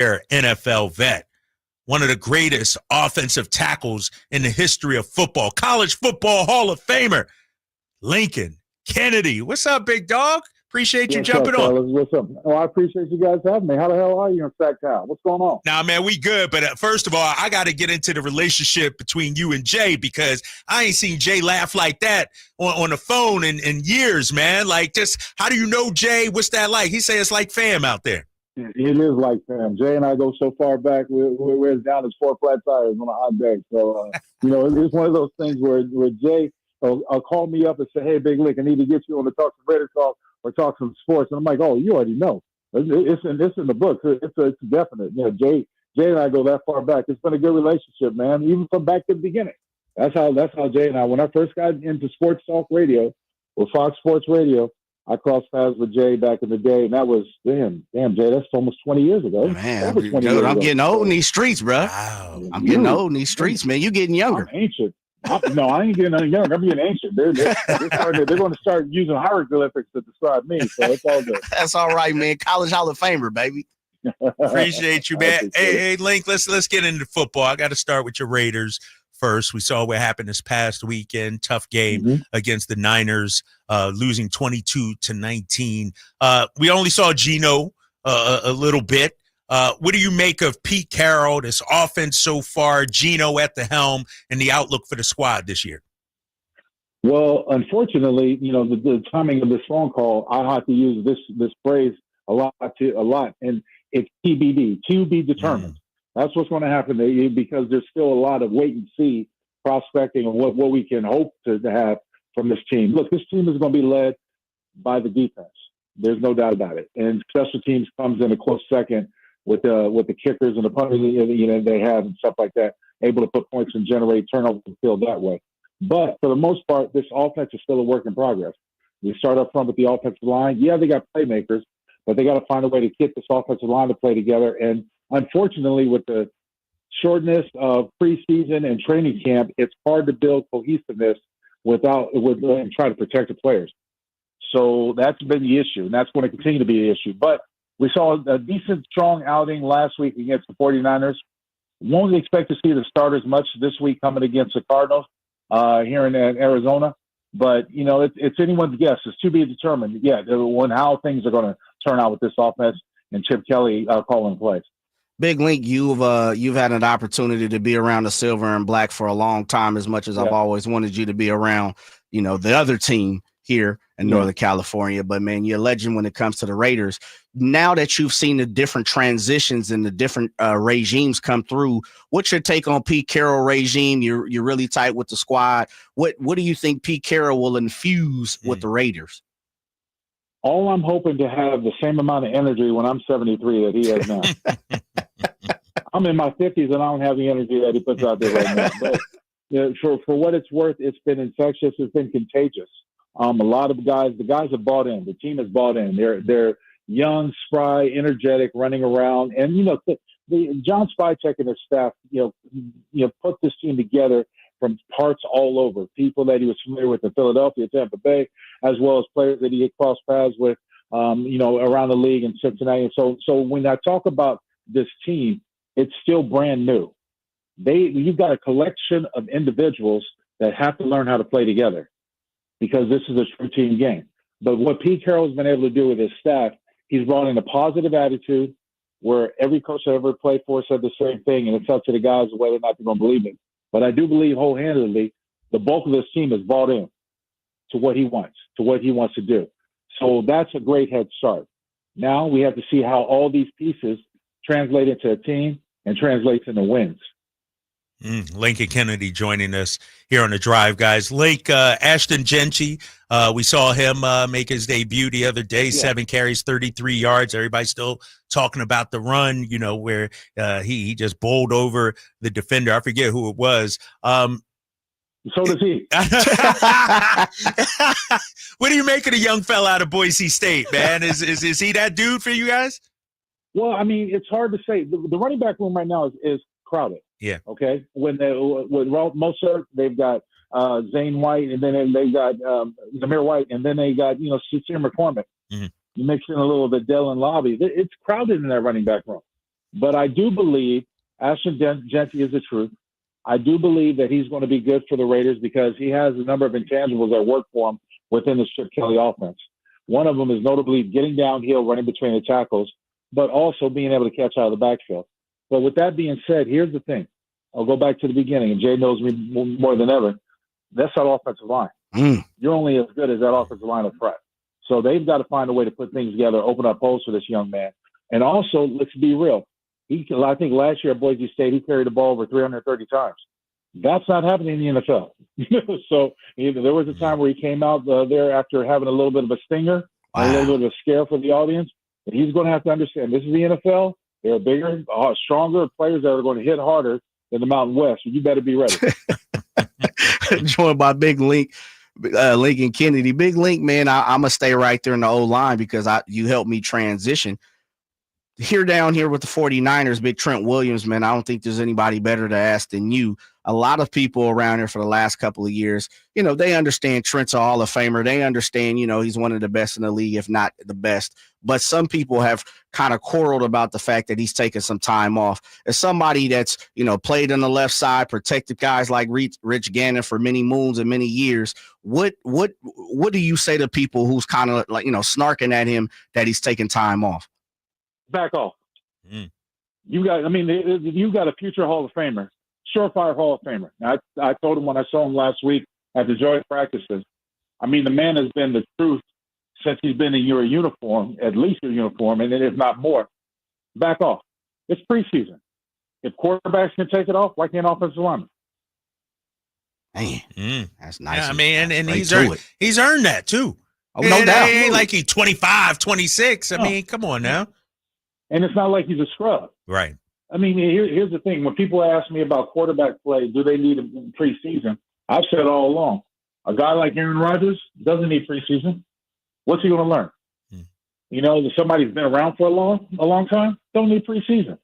NFL vet, one of the greatest offensive tackles in the history of football, college football Hall of Famer, Lincoln Kennedy. What's up, big dog? Appreciate you jumping on. Fellas? What's up? Oh, I appreciate you guys having me. How the hell are you in Sactown? What's going on? Nah, man, we good. But first of all, I got to get into the relationship between you and Jay, because I ain't seen Jay laugh like that on the phone in years, man. Like, just how do you know Jay? What's that like? He say it's like fam out there. It is like fam. Jay and I go so far back. We're as down as 4 flat tires on a hot day. So, it's one of those things where Jay will call me up and say, "Hey, Big Lick, I need to get you on the Talk some Raider Talk or talk some sports." And I'm like, "Oh, you already know. It's in the book. It's definite." Jay and I go that far back. It's been a good relationship, man. Even from back to the beginning. That's how Jay and I. When I first got into sports talk radio with Fox Sports Radio, I crossed paths with Jay back in the day, and that was damn Jay. That's almost 20 years ago. Man, dude, I'm getting old in these streets, bro. Wow. I'm getting old in these streets, man. You getting younger. I'm ancient. No, I ain't getting any younger. I'm getting ancient. They're going to start using hieroglyphics to describe me, so it's all good. That's all right, man. College Hall of Famer, baby. Appreciate you, man. Hey, Link, let's get into football. I got to start with your Raiders first. We saw what happened this past weekend. Tough game against the Niners, losing 22-19. We only saw Geno a little bit. What do you make of Pete Carroll, this offense so far, Geno at the helm, and the outlook for the squad this year? Well, unfortunately, the timing of this phone call, I have to use this phrase a lot, and it's TBD, to be determined. That's what's going to happen because there's still a lot of wait and see prospecting and what we can hope to have from this team. Look, this team is going to be led by the defense. There's no doubt about it. And special teams comes in a close second with the kickers and the punters they have and stuff like that, able to put points and generate turnover in the field that way. But for the most part, this offense is still a work in progress. We start up front with the offensive line. Yeah, they got playmakers, but they got to find a way to get this offensive line to play together. And unfortunately, with the shortness of preseason and training camp, it's hard to build cohesiveness and try to protect the players. So that's been the issue, and that's going to continue to be the issue. But we saw a decent, strong outing last week against the 49ers. Won't expect to see the starters much this week coming against the Cardinals here in Arizona. But, it's anyone's guess. It's to be determined, how things are going to turn out with this offense and Chip Kelly calling plays. Big Link, you've had an opportunity to be around the silver and black for a long time, as much as I've always wanted you to be around, the other team here in Northern California. But, man, you're a legend when it comes to the Raiders. Now that you've seen the different transitions and the different regimes come through, what's your take on Pete Carroll regime? You're really tight with the squad. What do you think Pete Carroll will infuse with the Raiders? All I'm hoping to have the same amount of energy when I'm 73 that he has now. I'm in my 50s and I don't have the energy that he puts out there right now. But for what it's worth, it's been infectious. It's been contagious. A lot of the guys have bought in. The team has bought in. They're young, spry, energetic, running around. And, John Spytek and his staff, put this team together from parts all over, people that he was familiar with in Philadelphia, Tampa Bay, as well as players that he had crossed paths with, around the league in Cincinnati. And so when I talk about this team, it's still brand new. You've got a collection of individuals that have to learn how to play together because this is a true team game. But what Pete Carroll has been able to do with his staff, he's brought in a positive attitude where every coach I ever played for said the same thing, and it's up to the guys whether or not they're going to believe it. But I do believe wholeheartedly the bulk of this team is bought in to what he wants, to do. So that's a great head start. Now we have to see how all these pieces translate into a team and translates into wins. Lincoln Kennedy joining us here on The Drive, guys. Aston Jeanty, we saw him make his debut the other day, 7 carries, 33 yards. Everybody's still talking about the run, where he just bowled over the defender. I forget who it was. So does he. What do you make of the young fella out of Boise State, man? Is he that dude for you guys? Well, I mean, it's hard to say. The running back room right now is crowded. Yeah. Okay. With Mostert, they've got Zane White, and then they got Zamir White, and then they got Sincere McCormick. Mm-hmm. You mix in a little bit Dell and Lobby. It's crowded in that running back room. But I do believe Aston Jeanty is the truth. I do believe that he's going to be good for the Raiders because he has a number of intangibles that work for him within the Chip Kelly offense. One of them is notably getting downhill, running between the tackles, but also being able to catch out of the backfield. But with that being said, here's the thing. I'll go back to the beginning, and Jay knows me more than ever. That's that offensive line. You're only as good as that offensive line of prep. So they've got to find a way to put things together, open up holes for this young man. And also, let's be real. I think last year at Boise State, he carried the ball over 330 times. That's not happening in the NFL. So there was a time where he came out there after having a little bit of a stinger, a little bit of a scare for the audience. And he's going to have to understand this is the NFL. There are bigger, stronger players that are going to hit harder than the Mountain West. So you better be ready. Joined by Big Link. Lincoln Kennedy. Big Link, man, I'm going to stay right there in the O-line because you helped me transition. Here down here with the 49ers, Big Trent Williams, man, I don't think there's anybody better to ask than you. A lot of people around here for the last couple of years, they understand Trent's a Hall of Famer. They understand, he's one of the best in the league, if not the best. But some people have kind of quarreled about the fact that he's taken some time off. As somebody that's, played on the left side, protected guys like Rich Gannon for many moons and many years, what do you say to people who's kind of like, snarking at him that he's taking time off? Back off. You got a future Hall of Famer, surefire Hall of Famer. I told him when I saw him last week at the joint practices, the man has been the truth since he's been in your uniform, at least your uniform, and then if not more. Back off. It's preseason. If quarterbacks can take it off, why can't offensive linemen? Man, that's nice. Yeah, and he's earned that too. Oh, no doubt. It ain't like he's 25, 26. Come on now. And it's not like he's a scrub. Right. Here's the thing. When people ask me about quarterback play, do they need a preseason? I've said all along, a guy like Aaron Rodgers doesn't need preseason. What's he going to learn? Somebody's been around for a long time, don't need preseason.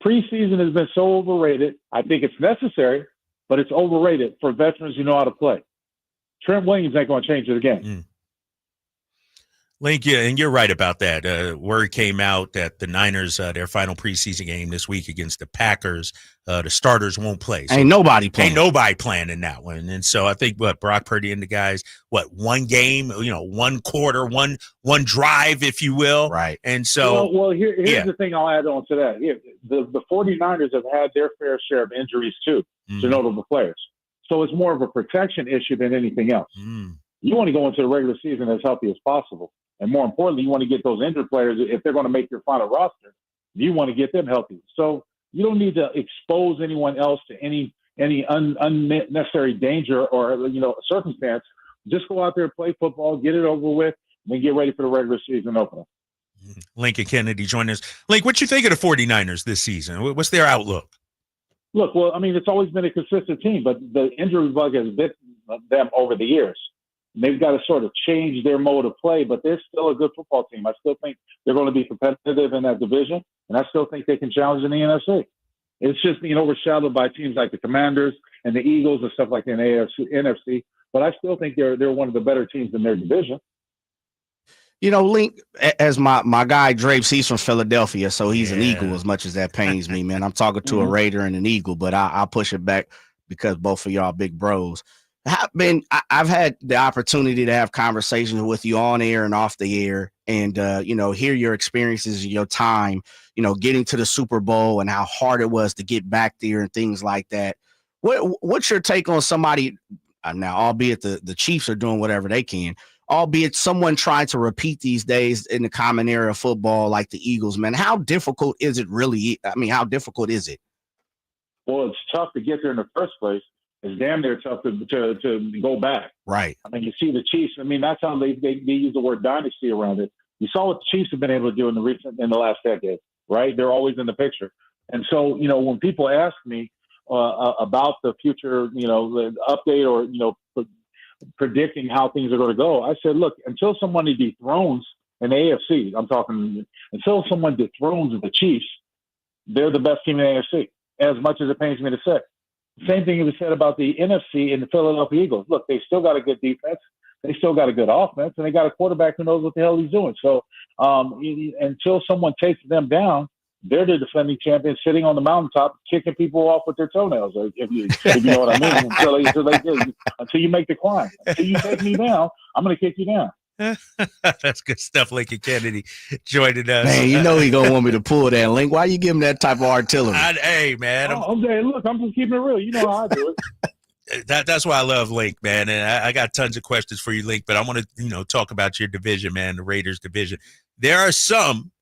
Preseason has been so overrated. I think it's necessary, but it's overrated for veterans who know how to play. Trent Williams ain't going to change the game. Link, yeah, and you're right about that. Word came out that the Niners, their final preseason game this week against the Packers, the starters won't play. So ain't nobody playing in that one. And so I think Brock Purdy and the guys, one game, one quarter, one drive, if you will. Right. And so here's the thing I'll add on to that. The 49ers have had their fair share of injuries too, to notable players. So it's more of a protection issue than anything else. You want to go into the regular season as healthy as possible. And more importantly, you want to get those injured players, if they're going to make your final roster, you want to get them healthy. So you don't need to expose anyone else to any unnecessary danger or, circumstance. Just go out there, play football, get it over with, and then get ready for the regular season opener. Lincoln Kennedy joined us. Link, what you think of the 49ers this season? What's their outlook? Look, it's always been a consistent team, but the injury bug has bit them over the years. They've got to sort of change their mode of play, but they're still a good football team. I still think they're going to be competitive in that division, and I still think they can challenge in the NFC. It's just being overshadowed by teams like the Commanders and the Eagles and stuff like that in the NFC, but I still think they're one of the better teams in their division. Link, as my guy Drapes, he's from Philadelphia, so he's an Eagle as much as that pains me, man. I'm talking to a Raider and an Eagle, but I'll push it back because both of y'all big bros. I've had the opportunity to have conversations with you on air and off the air and, hear your experiences, your time, getting to the Super Bowl and how hard it was to get back there and things like that. What's your take on somebody now, albeit the Chiefs are doing whatever they can, albeit someone trying to repeat these days in the common era of football like the Eagles, man? How difficult is it really? How difficult is it? Well, it's tough to get there in the first place. It's damn near tough to go back. Right. You see the Chiefs. That's how they use the word dynasty around it. You saw what the Chiefs have been able to do in the last decade, right? They're always in the picture. And so, when people ask me about the future, the update or, predicting how things are going to go, I said, look, until someone dethrones an AFC, until someone dethrones the Chiefs, they're the best team in the AFC, as much as it pains me to say. Same thing was said about the NFC and the Philadelphia Eagles. Look, they still got a good defense. They still got a good offense, and they got a quarterback who knows what the hell he's doing. So until someone takes them down, they're the defending champions sitting on the mountaintop, kicking people off with their toenails, if you know what I mean, until you make the climb. Until you take me down, I'm going to kick you down. That's good stuff. Lincoln Kennedy joining us. Man, you know he gonna want me to pull that link. Why you give him that type of artillery? Hey, man. Look, I'm just keeping it real. You know how I do it. That's why I love Link, man. And I got tons of questions for you, Link, but I want to, talk about your division, man, the Raiders division. There are some,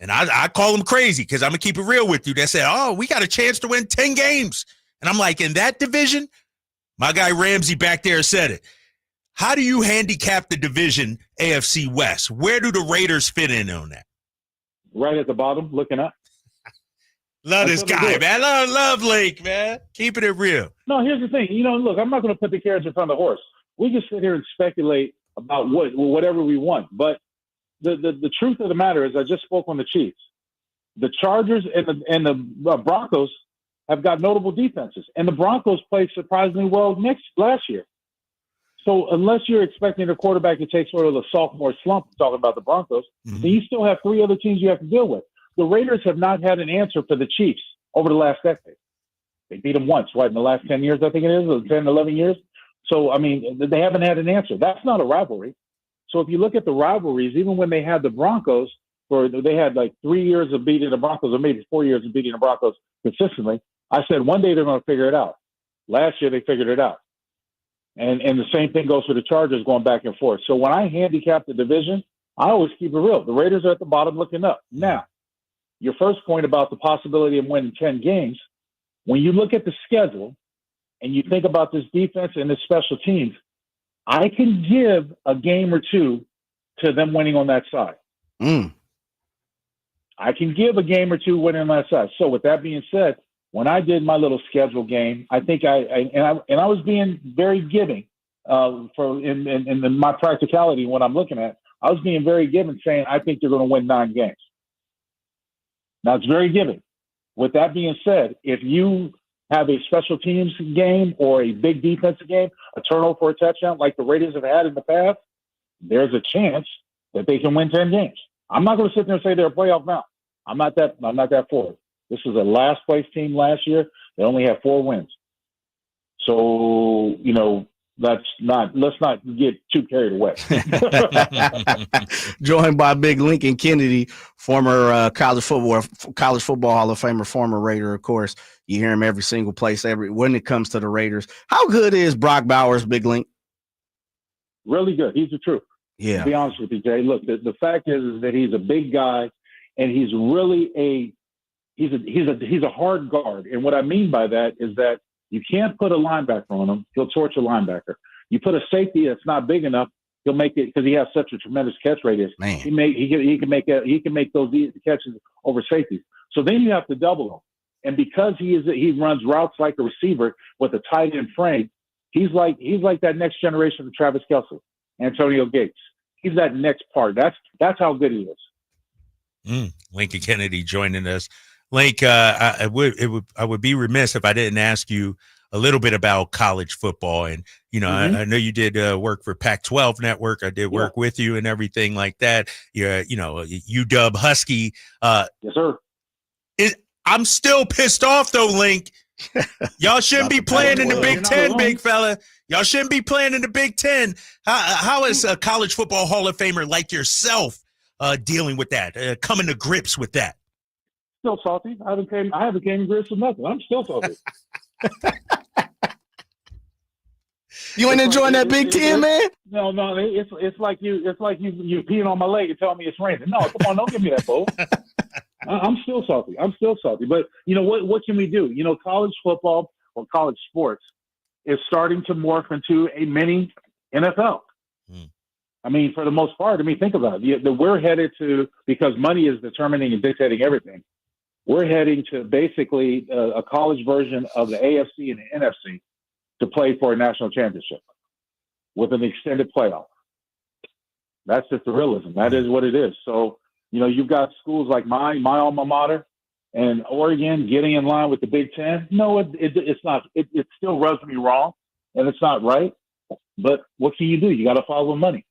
and I call them crazy because I'm going to keep it real with you, that said, oh, we got a chance to win 10 games. And I'm like, in that division, my guy Ramsey back there said it. How do you handicap the division AFC West? Where do the Raiders fit in on that? Right at the bottom, looking up. Love this guy, man. Love Link, man. Keeping it real. No, here's the thing. Look, I'm not going to put the carriage in front of the horse. We can sit here and speculate about whatever we want. But the truth of the matter is, I just spoke on the Chiefs. The Chargers and the Broncos have got notable defenses, and the Broncos played surprisingly well last year. So unless you're expecting a quarterback to take sort of the sophomore slump, talking about the Broncos, then you still have three other teams you have to deal with. The Raiders have not had an answer for the Chiefs over the last decade. They beat them once, right, in the last 10 years, I think it is, or 10, 11 years. So, they haven't had an answer. That's not a rivalry. So if you look at the rivalries, even when they had the Broncos, they had like 3 years of beating the Broncos, or maybe 4 years of beating the Broncos consistently, I said one day they're going to figure it out. Last year they figured it out. And the same thing goes for the Chargers going back and forth. So when I handicap the division, I always keep it real. The Raiders are at the bottom looking up. Now, your first point about the possibility of winning 10 games, when you look at the schedule and you think about this defense and this special teams, I can give a game or two to them winning on that side. I can give a game or two winning on that side. So with that being said, when I did my little schedule game, I think I was being very giving in my practicality when I'm looking at. I was being very giving, saying I think they're going to win 9 games. Now it's very giving. With that being said, if you have a special teams game or a big defensive game, a turnover for a touchdown like the Raiders have had in the past, there's a chance that they can win 10 games. I'm not going to sit there and say they're a playoff now. I'm not that forward. This is a last place team last year. They only had 4 wins. So, let's not get too carried away. Joined by Big Lincoln Kennedy, former college football Hall of Famer, former Raider, of course. You hear him every single place, when it comes to the Raiders. How good is Brock Bowers, Big Link? Really good. He's the truth. Yeah. To be honest with you, Jay. Look, the fact is that he's a big guy, and he's really he's a hard guard. And what I mean by that is that you can't put a linebacker on him. He'll torch a linebacker. You put a safety that's not big enough, he'll make it, because he has such a tremendous catch radius. Man. He can make those catches over safeties. So then you have to double him. And because he runs routes like a receiver with a tight end frame, he's like that next generation of Travis Kelce, Antonio Gates. He's that next part. That's how good he is. Lincoln Kennedy joining us. Link, I would be remiss if I didn't ask you a little bit about college football. And, I know you did work for Pac-12 Network. I did work with you and everything like that. You're, UW Husky. Yes, sir. I'm still pissed off, though, Link. Y'all shouldn't be playing in the Big Ten, big fella. Y'all shouldn't be playing in the Big Ten. How is a college football Hall of Famer like yourself dealing with that, coming to grips with that? Still salty. I haven't came to grips with nothing. I'm still salty. You ain't enjoying that Big Ten, man? No. It's like you peeing on my leg and telling me it's raining. No, come on, don't give me that, bull. I'm still salty. But what can we do? College football or college sports is starting to morph into a mini NFL. For the most part, think about it. We're headed to, because money is determining and dictating everything. We're heading to basically a college version of the AFC and the NFC to play for a national championship with an extended playoff. That's just the realism. That is what it is. So, you've got schools like my alma mater and Oregon getting in line with the Big Ten. No, it's not. It still rubs me wrong, and it's not right. But what can you do? You got to follow money.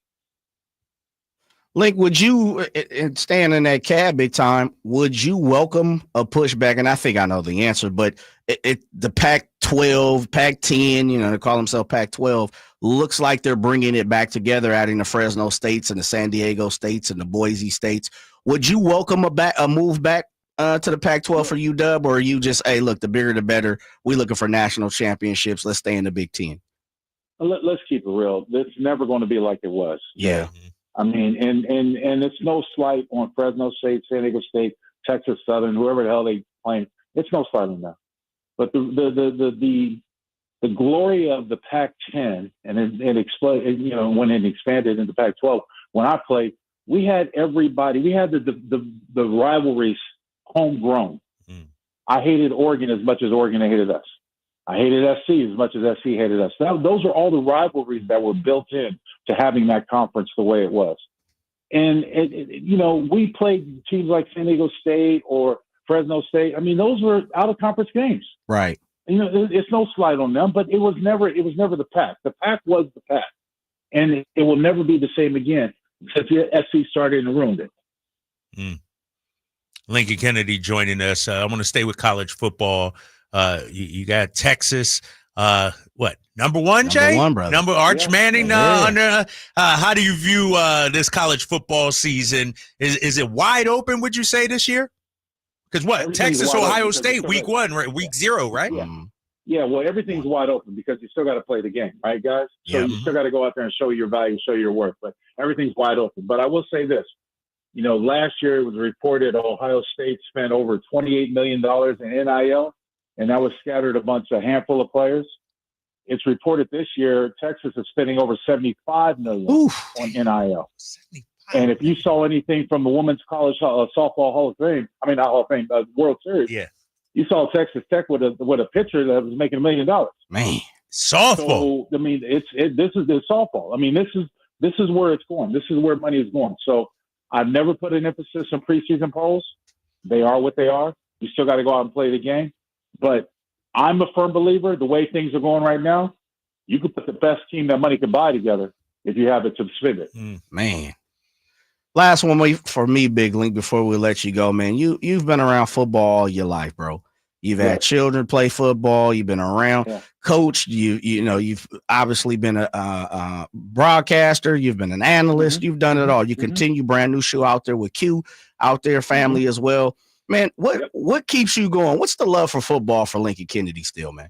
Link, would you, and staying in that cab big time, would you welcome a pushback? And I think I know the answer, but the Pac-12, Pac-10, they call themselves Pac-12, looks like they're bringing it back together, adding the Fresno states and the San Diego states and the Boise states. Would you welcome a move back to the Pac-12 for UW, or are you just, hey, look, the bigger the better. We're looking for national championships. Let's stay in the Big Ten. Let's keep it real. It's never going to be like it was. Yeah. I mean, and it's no slight on Fresno State, San Diego State, Texas Southern, whoever the hell they playing. It's no slight on them. But the glory of the Pac-10 and it exploded, when it expanded into Pac-12. When I played, we had everybody. We had the rivalries homegrown. I hated Oregon as much as Oregon hated us. I hated SC as much as SC hated us. Those are all the rivalries that were built in to having that conference the way it was. And, we played teams like San Diego State or Fresno State. I mean, those were out-of-conference games. Right. It's no slight on them, but it was never the Pac. The Pac was the Pac. And it will never be the same again since the SC started and ruined it. Lincoln Kennedy joining us. I want to stay with college football. You got Texas. Number one, Jay? Number one, brother. Arch Manning. How do you view this college football season? Is it wide open, would you say, this year? Because Texas, Ohio State, week 1, right? Week 0, right? Yeah, well, everything's wide open because you still got to play the game, right, guys? So you still got to go out there and show your value, show your worth. But everything's wide open. But I will say this. Last year it was reported Ohio State spent over $28 million in NIL. And that was scattered a handful of players. It's reported this year Texas is spending over $75 million on NIL. 75. And if you saw anything from the Women's College Softball Hall of Fame, not Hall of Fame, World Series, you saw Texas Tech with a pitcher that was making $1 million. Man, softball. So this is the softball. This is where it's going. This is where money is going. So I've never put an emphasis on preseason polls. They are what they are. You still got to go out and play the game. But I'm a firm believer, the way things are going right now, you could put the best team that money could buy together if you have it to spend it. Man. Last one for me, Big Link, before we let you go, man. You've been around football all your life, bro. You've had children play football. You've been around, coached. You've obviously been a broadcaster. You've been an analyst. You've done it all. You continue brand new show out there with Q, out there, family as well. Man, what keeps you going? What's the love for football for Lincoln Kennedy still, man?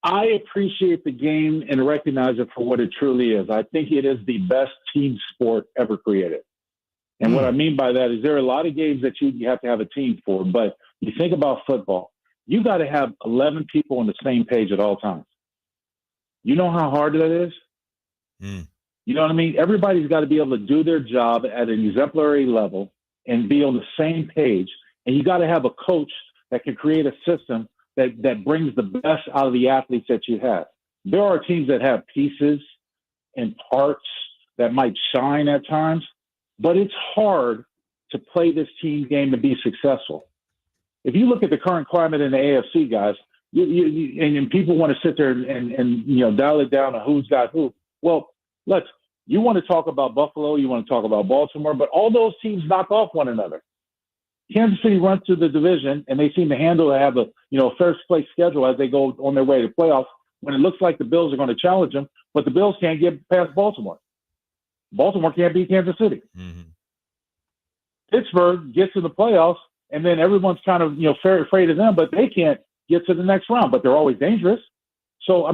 I appreciate the game and recognize it for what it truly is. I think it is the best team sport ever created. And what I mean by that is there are a lot of games that you have to have a team for, but you think about football, you got to have 11 people on the same page at all times. You know how hard that is? You know what I mean? Everybody's got to be able to do their job at an exemplary level and be on the same page. And you got to have a coach that can create a system that brings the best out of the athletes that you have. There are teams that have pieces and parts that might shine at times, but it's hard to play this team game and be successful. If you look at the current climate in the AFC, guys, and people want to sit there and dial it down to who's got who. Well, you want to talk about Buffalo, you want to talk about Baltimore, but all those teams knock off one another. Kansas City runs through the division, and they seem to have a first place schedule as they go on their way to playoffs when it looks like the Bills are going to challenge them, but the Bills can't get past Baltimore. Baltimore can't beat Kansas City. Pittsburgh gets in the playoffs, and then everyone's kind of afraid of them, but they can't get to the next round, but they're always dangerous. So,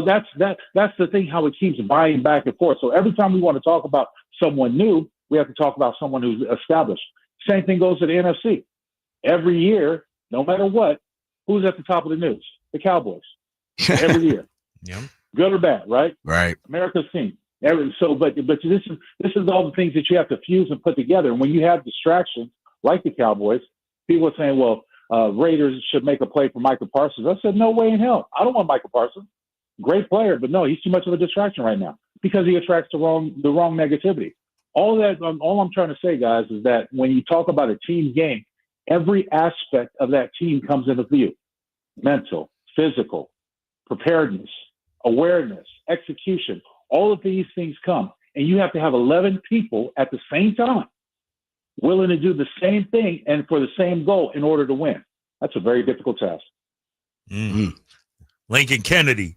that's the thing, how it keeps buying back and forth. So every time we want to talk about someone new, we have to talk about someone who's established. Same thing goes to the NFC. Every year, no matter what, who's at the top of the news? The Cowboys. Every year. Good or bad, right? Right. America's team. But this is all the things that you have to fuse and put together. And when you have distractions like the Cowboys, people are saying, well, Raiders should make a play for Michael Parsons. I said, no way in hell. I don't want Michael Parsons. Great player, but no, he's too much of a distraction right now because he attracts the wrong negativity. All I'm trying to say, guys, is that when you talk about a team game, every aspect of that team comes into view. Mental, physical, preparedness, awareness, execution. All of these things come. and you have to have 11 people at the same time willing to do the same thing and for the same goal in order to win. That's a very difficult task. Lincoln Kennedy,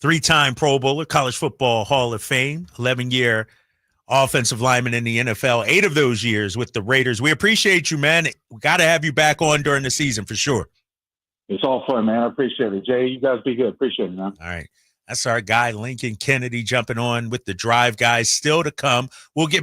3-time Pro Bowler, College Football Hall of Fame, 11-year offensive lineman in the NFL, 8 of those years with the Raiders. We appreciate you, man. We got to have you back on during the season for sure. It's all fun, man. I appreciate it. Jay, you guys be good. Appreciate it, man. All right. That's our guy, Lincoln Kennedy, jumping on with the Drive guys still to come. We'll get